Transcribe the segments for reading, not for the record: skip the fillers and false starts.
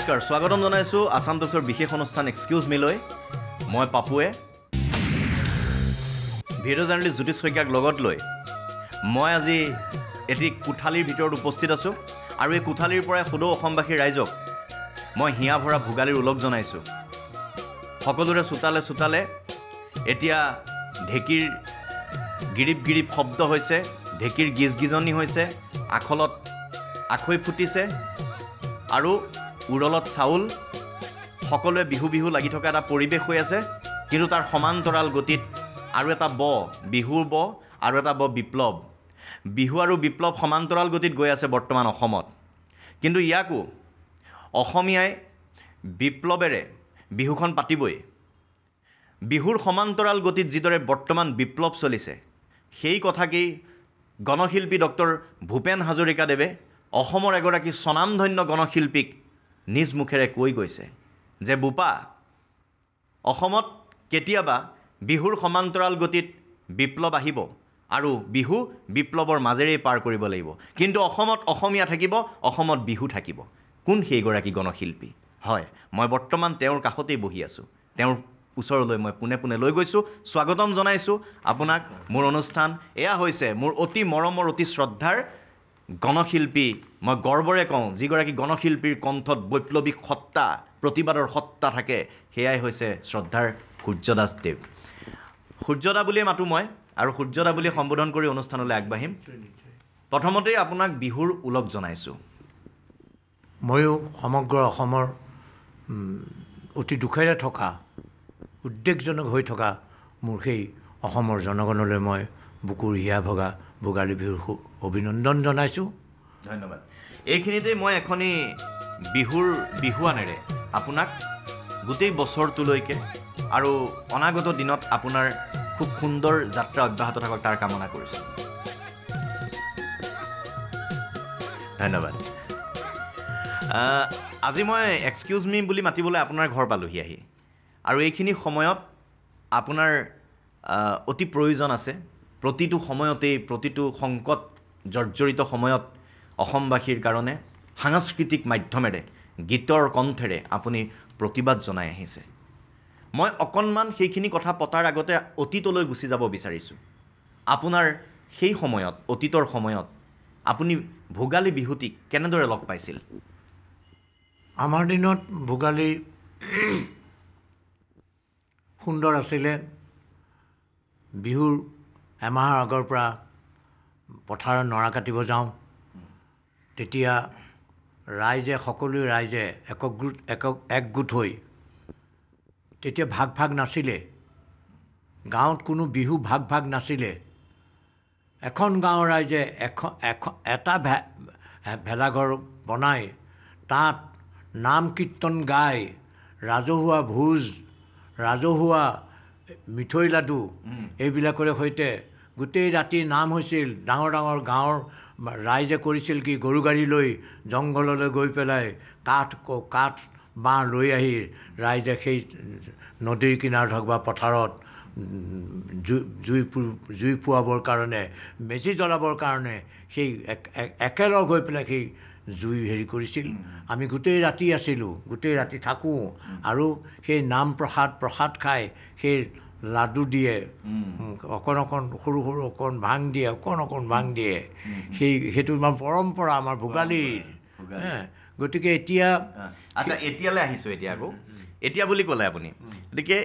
নমস্কাৰ স্বাগতম জনাইছোঁ আসাম টক্সৰ বিশেষ অনুষ্ঠান এক্সকিউজ মিলৈ মই পাপুৱে ভিডিঅ' জাৰ্নেলিষ্ট জ্যোতিষ শইকীয়াক লগত লৈ মই আজি এটি কোঠালিৰ ভিতৰত উপস্থিত আছোঁ আৰু এই কোঠালিৰ পৰাই সদৌ অসমবাসী ৰাইজক মই হিয়া ভৰা ভোগালীৰ ওলগ জনাইছোঁ সকলোৰে চোতালে চোতালে এতিয়া ঢেঁকীৰ গিৰিপ শব্দ হৈছে ঢেঁকীৰ গিজগিজনি হৈছে আখলত আখৈ ফুটিছে আৰু উৰলত চাউল সকলোৱে বিহু বিহু লাগি থকা এটা পৰিৱেশ হৈ আছে কিন্তু তাৰ সমান্তৰাল গতিত আৰু এটা বিহুৰ আৰু এটা বিপ্লৱ বিহু আৰু বিপ্লৱ সমান্তৰাল গতিত গৈ আছে বৰ্তমান অসমত কিন্তু ইয়াকো অসমীয়াই বিপ্লৱেৰে বিহুখন পাতিবই বিহুৰ সমান্তৰাল গতিত যিদৰে বৰ্তমান বিপ্লৱ চলিছে সেই কথাকেই গণশিল্পী ডক্টৰ ভূপেন হাজৰিকাদেৱে অসমৰ এগৰাকী স্বনামধন্য গণশিল্পীক নিজ মুখেৰে কৈ গৈছে যে বোপা অসমত কেতিয়াবা বিহুৰ সমান্তৰাল গতিত বিপ্লৱ আহিব আৰু বিহু বিপ্লৱৰ মাজেৰেই পাৰ কৰিব লাগিব কিন্তু অসমত অসমীয়া থাকিব অসমত বিহু থাকিব কোন সেইগৰাকী গণশিল্পী হয় মই বৰ্তমান তেওঁৰ কাষতেই বহি আছোঁ তেওঁৰ ওচৰলৈ মই পোনে পোনে লৈ গৈছোঁ স্বাগতম জনাইছোঁ আপোনাক মোৰ অনুষ্ঠান এয়া হৈছে মোৰ অতি মৰমৰ অতি শ্ৰদ্ধাৰ গণশিল্পী মই গৰ্বৰে কওঁ যিগৰাকী গণশিল্পীৰ কণ্ঠত বৈপ্লৱিক সত্তা প্ৰতিবাদৰ সত্তা থাকে সেয়াই হৈছে শ্ৰদ্ধাৰ সূৰ্যদাস দেৱ সূৰ্যদা বুলিয়ে মাতোঁ মই আৰু সূৰ্যদা বুলি সম্বোধন কৰি অনুষ্ঠানলৈ আগবাঢ়িম প্ৰথমতেই আপোনাক বিহুৰ ওলগ জনাইছোঁ ময়ো সমগ্ৰ অসমৰ অতি দুখেৰে থকা উদ্বেগজনক হৈ থকা মোৰ সেই অসমৰ জনগণলৈ মই বুকুৰ হিয়া ভগা ভোগালী বিহুৰ অভিনন্দন জনাইছোঁ ধন্যবাদ এইখিনিতেই মই এখনি বিহুৰ বিহুৱানেৰে আপোনাক গোটেই বছৰটোলৈকে আৰু অনাগত দিনত আপোনাৰ খুব সুন্দৰ যাত্ৰা অব্যাহত থাকক তাৰ কামনা কৰিছোঁ ধন্যবাদ আজি মই এক্সকিউজ মি বুলি মাতিবলৈ আপোনাৰ ঘৰ পালোহি আহি আৰু এইখিনি সময়ত আপোনাৰ অতি প্ৰয়োজন আছে প্ৰতিটো সময়তেই প্ৰতিটো সংকট জৰ্জৰিত সময়ত অসমবাসীৰ কাৰণে সাংস্কৃতিক মাধ্যমেৰে গীতৰ কণ্ঠেৰে আপুনি প্ৰতিবাদ জনাই আহিছে মই অকণমান সেইখিনি কথা পতাৰ আগতে অতীতলৈ গুচি যাব বিচাৰিছোঁ আপোনাৰ সেই সময়ত অতীতৰ সময়ত আপুনি ভোগালী বিহুটিক কেনেদৰে লগ পাইছিল আমাৰ দিনত ভোগালী সুন্দৰ আছিলে বিহুৰ এমাহৰ আগৰ পৰা পথাৰত নৰা কাটিব যাওঁ তেতিয়া ৰাইজে সকলো ৰাইজে একগোট হৈ তেতিয়া ভাগ নাছিলে গাঁৱত কোনো বিহু ভাগ নাছিলে এখন গাঁৱৰ ৰাইজে এটা ভেলাঘৰ বনাই তাত নাম কীৰ্তন গাই ৰাজহুৱা ভোজ ৰাজহুৱা মিঠৈ লাডু এইবিলাকৰে সৈতে গোটেই ৰাতি নাম হৈছিল ডাঙৰ ডাঙৰ গাঁৱৰ ৰাইজে কৰিছিল কি গৰু গাড়ী লৈ জংঘললৈ গৈ পেলাই কাঠ বাঁহ লৈ আহি ৰাইজে সেই নদীৰ কিনাৰত হওক বা পথাৰত জুই পোৱাবৰ কাৰণে মেজি জ্বলাবৰ কাৰণে সেই একেলগ হৈ পেলাই সেই জুই হেৰি কৰিছিল আমি গোটেই ৰাতি আছিলোঁ গোটেই ৰাতি থাকোঁ আৰু সেই নাম প্ৰসাদ খাই সেই লাডু দিয়ে অকণ সৰু অকণ ভাং দিয়ে অকণ ভাং দিয়ে সেইটো আমাৰ পৰম্পৰা আমাৰ ভোগালীৰ গতিকে এতিয়া আচ্ছা এতিয়ালৈ আহিছোঁ এতিয়া বুলি ক'লে আপুনি গতিকে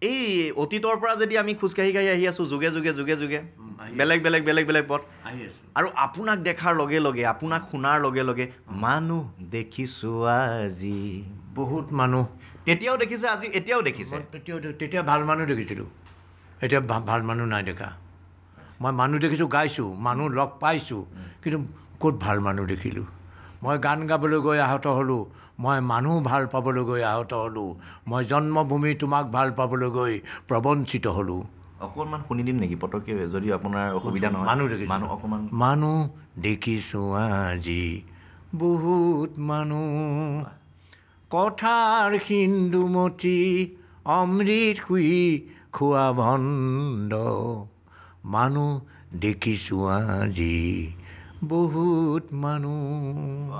এই অতীতৰ পৰা যদি আমি খোজকাঢ়ি আহি আছোঁ যুগে বেলেগ পথ আৰু আপোনাক দেখাৰ লগে লগে আপোনাক শুনাৰ লগে লগে মানুহ দেখিছোঁ আজি বহুত মানুহ তেতিয়াও দেখিছে আজি এতিয়াও দেখিছে তেতিয়া ভাল মানুহ দেখিছিলোঁ এতিয়া ভাল মানুহ নাই দেখা মই মানুহ দেখিছোঁ গাইছোঁ মানুহ লগ পাইছোঁ কিন্তু ক'ত ভাল মানুহ দেখিলোঁ মই গান গাবলৈ গৈ আহত হ'লোঁ মই মানুহ ভাল পাবলৈ গৈ আহত হ'লোঁ মই জন্মভূমি তোমাক ভাল পাবলৈ গৈ প্ৰবঞ্চিত হ'লোঁ অকণমান শুনি দিম নেকি পটককৈ যদি আপোনাৰ অসুবিধা নহয় মানুহ দেখিছোঁ আজি বহুত মানুহ কথাৰ সিন্ধুমতী অমৃত শুই খোৱা ভণ্ড মানুহ দেখিছোঁ আজি বহুত মানুহ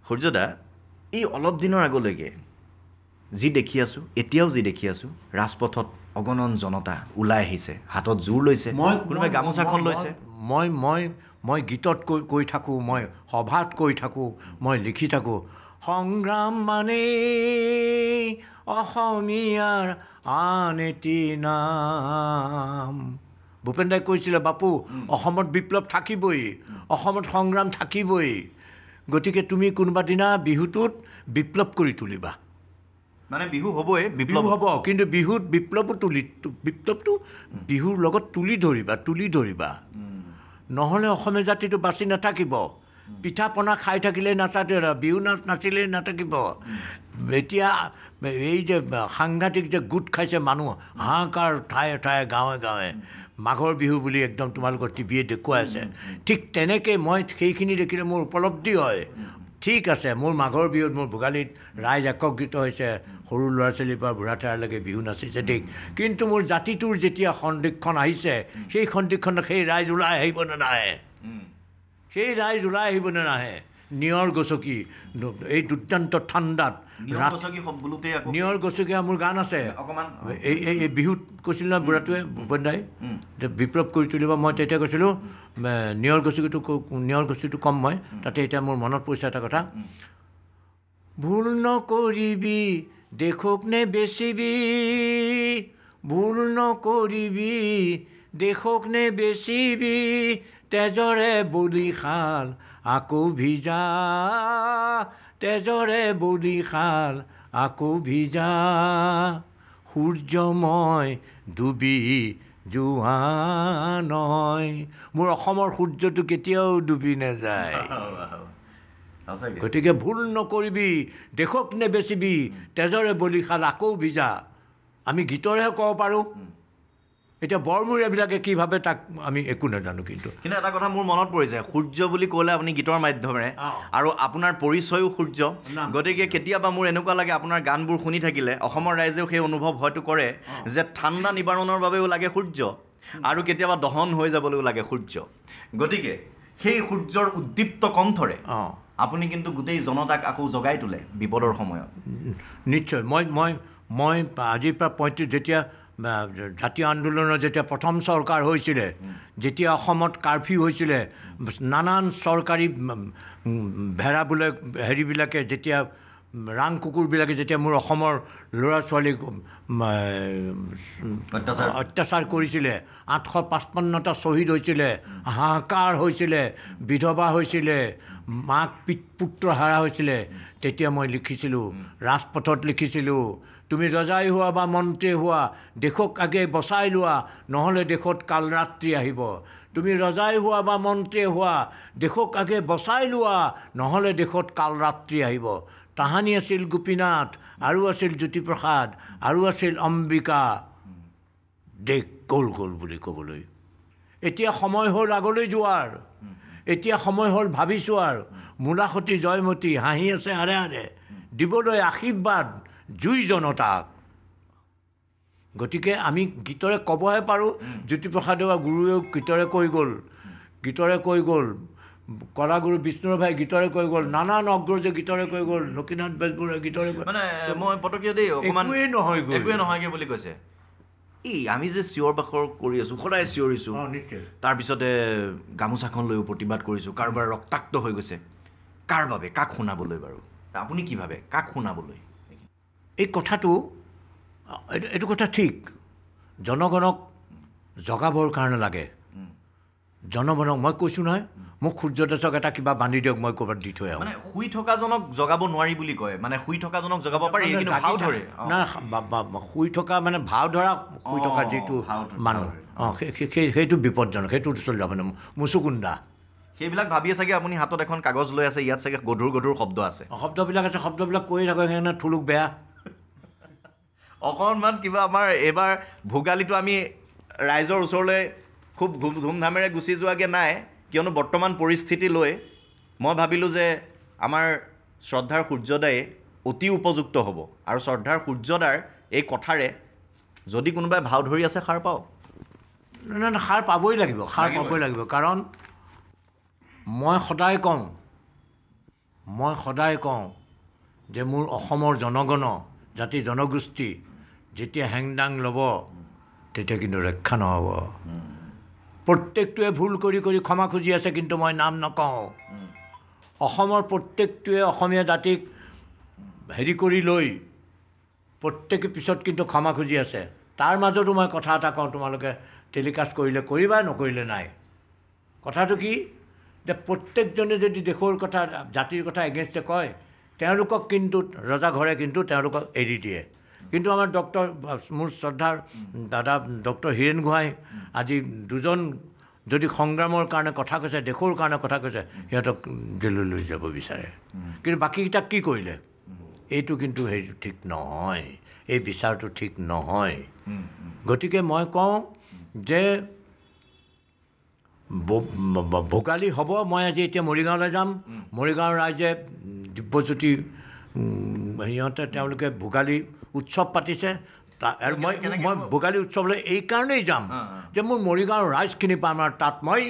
সূৰ্যদা এই অলপ দিনৰ আগলৈকে যি দেখি আছোঁ, এতিয়াও যি দেখি আছোঁ, ৰাজপথত অগণন জনতা ওলাই আহিছে, হাতত জোৰ লৈছে, কোনোবাই গামোচাখন লৈছে। মই গীতত কৈ থাকোঁ, মই সভাত কৈ থাকোঁ, মই লিখি থাকোঁ, সংগ্ৰাম মানে অসমীয়াৰ আন এটি নাম। ভূপেন দাই কৈছিলে, বাপু অসমত বিপ্লৱ থাকিবই, অসমত সংগ্ৰাম থাকিবই, গতিকে তুমি কোনোবা দিনা বিহুটোত বিপ্লৱ কৰি তুলিবা। মানে বিহু হ'বই, বিপ্লৱ হ'ব, কিন্তু বিহুত বিপ্লৱটো বিহুৰ লগত তুলি ধৰিবা, নহ'লে অসমীয়া জাতিটো বাচি নাথাকিব। পিঠা পনা খাই থাকিলেই বিহু নাচ নাচিলেই নাথাকিব। এতিয়া এই যে সাংঘাতিক যে গোট খাইছে মানুহ, হাহাকাৰ ঠায়ে ঠায়ে গাঁৱে গাঁৱে, মাঘৰ বিহু বুলি একদম তোমালোকৰ টিভিয়ে দেখুৱাই আছে। ঠিক তেনেকৈ মই সেইখিনি দেখিলে মোৰ উপলব্ধি হয়, ঠিক আছে, মোৰ মাঘৰ বিহুত, মোৰ ভোগালীত ৰাইজ একত্ৰিত হৈছে, সৰু ল'ৰা ছোৱালীৰ পৰা বুঢ়া ঠেৰালৈকে বিহু নাচিছে, ঠিক। কিন্তু মোৰ জাতিটোৰ যেতিয়া সন্দিক্ষণ আহিছে, সেই সন্দিক্ষণত সেই ৰাইজ ওলাই আহিব নে নাহে? সেই ৰাইজ ওলাই আহিব নে নাহে? নিয়ৰ গছকি এই দুৰ্দান্ত ঠাণ্ডাত নিয়ৰ গছকীয়া মোৰ গান আছে। এই বিহুত কৈছিল নহয় বুঢ়াটোৱে, ভূপেন দাই যে বিপ্লৱ কৰি তুলিব, মই তেতিয়া কৈছিলোঁ নিয়ৰ গছকিটো কম মই তাতে। এতিয়া মোৰ মনত পৰিছে এটা কথা, ভুল নকৰিবি দেশক নে বেচিবি, ভুল নকৰিবি দেশক নে বেচিবি, তেজৰে বলিশাল আকৌ ভিজা, তেজৰে বলিশাল আকৌ ভিজা, সূৰ্যময় ডুবি যোৱা নহয়। মোৰ অসমৰ সূৰ্যটো কেতিয়াও ডুবি নাযায়। গতিকে ভুল নকৰিবি দেশক নেবেচিবি, তেজৰে বলিশাল আকৌ ভিজা, আমি গীতৰেহে ক'ব পাৰোঁ। এতিয়া বৰমূৰীয়াবিলাকে কি ভাবে তাক আমি একো নাজানো। কিন্তু এটা কথা মোৰ মনত পৰিছে, সূৰ্য বুলি ক'লে আপুনি গীতৰ মাধ্যমেৰে, আৰু আপোনাৰ পৰিচয়ো সূৰ্য, গতিকে কেতিয়াবা মোৰ এনেকুৱা লাগে আপোনাৰ গানবোৰ শুনি থাকিলে অসমৰ ৰাইজেও সেই অনুভৱ হয়তো কৰে যে ঠাণ্ডা নিবাৰণৰ বাবেও লাগে সূৰ্য, আৰু কেতিয়াবা দহন হৈ যাবলৈও লাগে সূৰ্য। গতিকে সেই সূৰ্যৰ উদ্দীপ্ত কণ্ঠৰে আপুনি কিন্তু গোটেই জনতাক আকৌ জগাই তোলে বিপদৰ সময়ত। নিশ্চয়। মই আজিৰ পৰা 35 যেতিয়া জাতীয় আন্দোলনৰ যেতিয়া প্ৰথম চৰকাৰ হৈছিলে, যেতিয়া অসমত কাৰফিউ হৈছিলে, নানান চৰকাৰী ভেড়া বোলে হেৰিবিলাকে যেতিয়া ৰাং কুকুৰবিলাকে যেতিয়া মোৰ অসমৰ ল'ৰা ছোৱালীক অত্যাচাৰ কৰিছিলে, 855টা শ্বহীদ হৈছিলে, হাহাকাৰ হৈছিলে, বিধৱা হৈছিলে, মাক পুত্ৰ হাৰা হৈছিলে, তেতিয়া মই লিখিছিলোঁ, ৰাজপথত লিখিছিলোঁ, তুমি ৰজাই হোৱা বা মন্ত্ৰী হোৱা, দেশক আগে বচাই লোৱা, নহ'লে দেশত কাল ৰাত্ৰি আহিব। তুমি ৰজাই হোৱা বা মন্ত্ৰী হোৱা, দেশক আগে বচাই লোৱা, নহ'লে দেশত কাল ৰাত্ৰি আহিব। তাহানি আছিল গোপীনাথ, আৰু আছিল জ্যোতিপ্ৰসাদ, আৰু আছিল অম্বিকা, দেশ গ'ল গ'ল বুলি ক'বলৈ। এতিয়া সময় হ'ল আগলৈ যোৱাৰ, এতিয়া সময় হ'ল ভাবি চোৱাৰ। মূলাসতী জয়মতী হাঁহি আছে আৰে আৰে, দিবলৈ আশীৰ্বাদ জুই জনতাক। গতিকে আমি গীতৰে ক'বহে পাৰোঁ। জ্যোতিপ্ৰসাদে বা গুৰুৱেও গীতৰে কৈ গ'ল, কলাগুৰু বিষ্ণুৰাভাই গীতৰে কৈ গ'ল, নানান অগ্ৰজে গীতৰে কৈ গ'ল, লক্ষীনাথ বেজবৰুৱাই গীতৰে কৈ, মানে মই পটকীয়া দেই একোৱেই নহয়গৈ বুলি কৈছে। এই আমি যে চিঞৰ বাখৰ কৰি আছোঁ, সদায় চিঞৰিছোঁ, তাৰপিছতে গামোচাখন লৈ প্ৰতিবাদ কৰিছোঁ, কাৰোবাৰ ৰক্তাক্ত হৈ গৈছে, কাৰ বাবে, কাক শুনাবলৈ বাৰু? আপুনি কি ভাবে, কাক শুনাবলৈ? এই কথাটো, এইটো কথা ঠিক, জনগণক জগাবৰ কাৰণে লাগে। জনগণক মই কৈছোঁ নহয়, মোক সূৰ্যদেশক এটা কিবা বান্ধি দিয়ক, মই ক'ৰবাত দি থৈ আহোঁ। মানে শুই থকাজনক জগাব নোৱাৰি বুলি কয়, মানে শুই থকাজনক জগাব পাৰি, কিন্তু ভাও ধৰে না, শুই থকা মানে ভাও ধৰা শুই থকা যিটো মানুহ, সেইটো বিপদজনক, সেইটো চলি যাব মানে মুচুকুন্দা। সেইবিলাক ভাবিয়ে চাগে আপুনি হাতত এখন কাগজ লৈ আছে, ইয়াত চাগে গধুৰ গধুৰ শব্দ আছে, শব্দবিলাক আছে, শব্দবিলাক কৈ থাকে, সেইকাৰণে থুলুক বেয়া। অকণমান কিবা আমাৰ এইবাৰ ভোগালীটো আমি ৰাইজৰ ওচৰলৈ খুব ধুমধামেৰে গুচি যোৱাগৈ নাই, কিয়নো বৰ্তমান পৰিস্থিতি লৈ মই ভাবিলোঁ যে আমাৰ শ্ৰদ্ধাৰ সূৰ্যদায়ে অতি উপযুক্ত হ'ব, আৰু শ্ৰদ্ধাৰ সূৰ্যদাৰ এই কথাৰে যদি কোনোবাই ভাও ধৰি আছে সাৰ পাওক। নাই, সাৰ পাবই লাগিব, কাৰণ মই সদায় কওঁ যে মোৰ অসমৰ জনগণ জাতি জনগোষ্ঠী যেতিয়া হেংদাং ল'ব তেতিয়া কিন্তু ৰক্ষা নহ'ব। প্ৰত্যেকটোৱে ভুল কৰি কৰি ক্ষমা খুজি আছে, কিন্তু মই নাম নকওঁ। অসমৰ প্ৰত্যেকটোৱে অসমীয়া জাতিক হেৰি কৰি লৈ প্ৰত্যেকে পিছত কিন্তু ক্ষমা খুজি আছে। তাৰ মাজতো মই কথা এটা কওঁ, তোমালোকে টেলিকাষ্ট কৰিলে কৰিবা, নকৰিলে নাই। কথাটো কি যে প্ৰত্যেকজনে যদি দেশৰ কথা জাতিৰ কথা এগেইনষ্টে কয়, তেওঁলোকক কিন্তু ৰজাঘৰে কিন্তু তেওঁলোকক এৰি দিয়ে। কিন্তু আমাৰ মোৰ শ্ৰদ্ধাৰ দাদা ডক্টৰ হীৰেণ গোহাঁই আজি দুজন যদি সংগ্ৰামৰ কাৰণে কথা কৈছে, দেশৰ কাৰণে কথা কৈছে, সিহঁতক জেললৈ লৈ যাব বিচাৰে। কিন্তু বাকীকেইটাক কি কৰিলে? এইটো কিন্তু সেইটো ঠিক নহয়, এই বিচাৰটো ঠিক নহয়। গতিকে মই কওঁ যে ভোগালী হ'ব। মই আজি এতিয়া মৰিগাঁৱলৈ যাম। মৰিগাঁৱৰ ৰাইজে দিব্যজ্যোতি সিহঁতে তেওঁলোকে ভোগালী উৎসৱ পাতিছে। আৰু মই ভোগালী উৎসৱলৈ এইকাৰণেই যাম যে মোৰ মৰিগাঁৱৰ ৰাইজখিনি পাম, আৰু তাত মই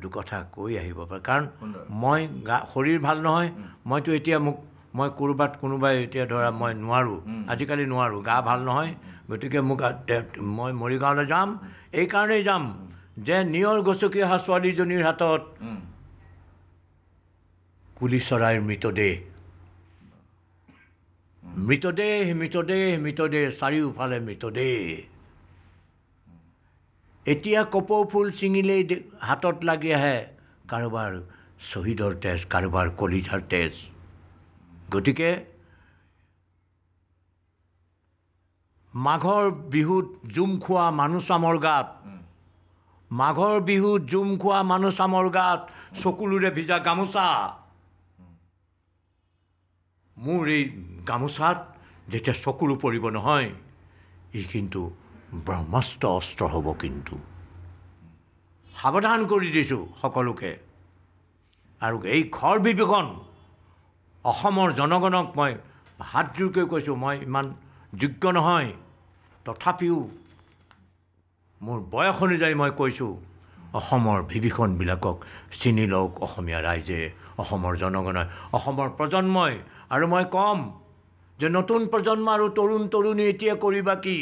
দুকথা কৈ আহিব পাৰোঁ। কাৰণ মই শৰীৰ ভাল নহয়, মইতো এতিয়া মই কোনোবাই এতিয়া ধৰা মই নোৱাৰোঁ, আজিকালি নোৱাৰোঁ, গা ভাল নহয়। গতিকে মই মৰিগাঁৱলৈ যাম, এইকাৰণেই যাম যে নিয়ৰ গচকি অহা ছোৱালীজনীৰ হাতত কুলি চৰাইৰ মৃতদেহ, মৃতদেহ মৃতদেহ মৃতদেহ, চাৰিওফালে মৃতদেহ। এতিয়া কপৌ ফুল ছিঙিলেই হাতত লাগি আহে কাৰোবাৰ শ্বহীদৰ তেজ, কাৰোবাৰ কলিজাৰ তেজ। গতিকে মাঘৰ বিহুত জুম খোৱা মানুহ চামৰ গাত, মাঘৰ বিহুত জুম খোৱা মানুহ চামৰ গাত চকুলোৰে ভিজা গামোচা। মোৰ এই গামোচাত যেতিয়া চকুলো পৰিব নহয়, ই কিন্তু ব্ৰহ্মাস্ত্ৰ অস্ত্ৰ হ'ব। কিন্তু সাৱধান কৰি দিছোঁ সকলোকে। আৰু এই ঘৰ বিবেচন অসমৰ জনগণক মই হাতজোৰকৈ কৈছোঁ, মই ইমান যোগ্য নহয়, তথাপিও মোৰ বয়স অনুযায়ী মই কৈছোঁ, অসমৰ বিভীষণবিলাকক চিনি লওক অসমীয়া ৰাইজে, অসমৰ জনগণে, অসমৰ প্ৰজন্মই। আৰু মই ক'ম যে নতুন প্ৰজন্ম আৰু তৰুণী এতিয়া কৰিবা কি?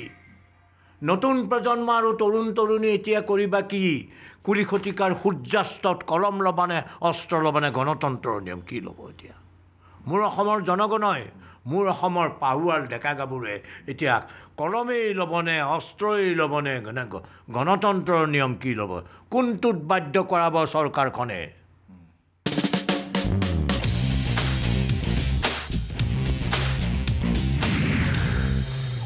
নতুন প্ৰজন্ম আৰু তৰুণী এতিয়া কৰিবা কি? 20 শতিকাৰ সূৰ্যাস্তত কলম ল'বানে অস্ত্ৰ ল'বানে গণতন্ত্ৰৰ নিয়ম কি ল'ব এতিয়া? মোৰ অসমৰ জনগণই, মোৰ অসমৰ পাহুৱাল ডেকা গাভৰুৱে এতিয়া কলমেই ল'বনে অস্ত্ৰই ল'বনে গণতন্ত্ৰৰ নিয়ম কি ল'ব? কোনটোত বাধ্য কৰাব চৰকাৰখনে?